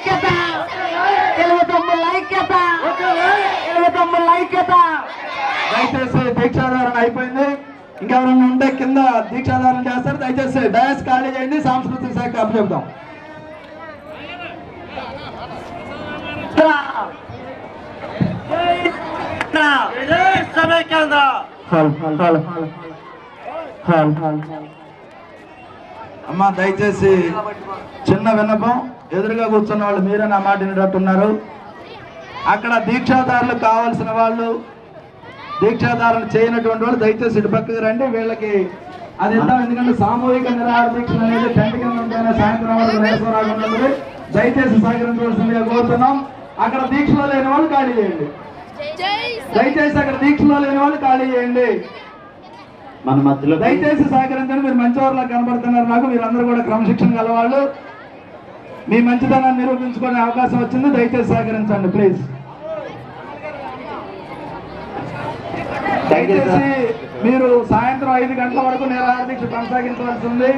ఐక్యత, తెలుగు తమ్ముళ్ళ ఐక్యత, తెలుగు తమ్ముళ్ళ ఐక్యత. దయచేసి దీక్షాధారణ అయిపోయింది. ఇంకెవరన్నా ఉంటే కింద దీక్షాధారణ చేస్తారు. దయచేసి డయాస్ ఖాళీ చేయండి. సాంస్కృతిక శాఖ అప్పచెప్తాం. అమ్మా దయచేసి చిన్న విన్నపం, ఎదురుగా కూర్చున్న వాళ్ళు మీరే నా మాట వినేటట్టున్నారు. అక్కడ దీక్షాదారులు కావాల్సిన వాళ్ళు, దీక్షాధారణ చేయనటువంటి వాళ్ళు దయచేసి ఇటు పక్కకు రండి. వీళ్ళకి అది ఇద్దాం. ఎందుకంటే సామూహిక నిరాహార దీక్ష అనేది టెంట్ కింద ఉంటేనే సాయంత్రం వరకు నేర్చుకోరాగా ఉంటుంది. దయచేసి సహకరించవలసిందిగా కోరుతున్నాం. అక్కడ దీక్షలో లేని వాళ్ళు ఖాళీ చేయండి. దయచేసి అక్కడ దీక్షలో లేని వాళ్ళు ఖాళీ చేయండి. మన మధ్యలో దయచేసి సహకరించండి. మీరు మంచివారిలా కనబడుతున్నారు నాకు. మీరందరూ కూడా క్రమశిక్షణ గలవాళ్ళు. మీ మంచితనాన్ని నిరూపించుకునే అవకాశం వచ్చింది. దయచేసి సహకరించండి ప్లీజ్. దయచేసి మీరు సాయంత్రం 5 గంటల వరకు నిరాహార దీక్ష కొనసాగించవలసి ఉంది.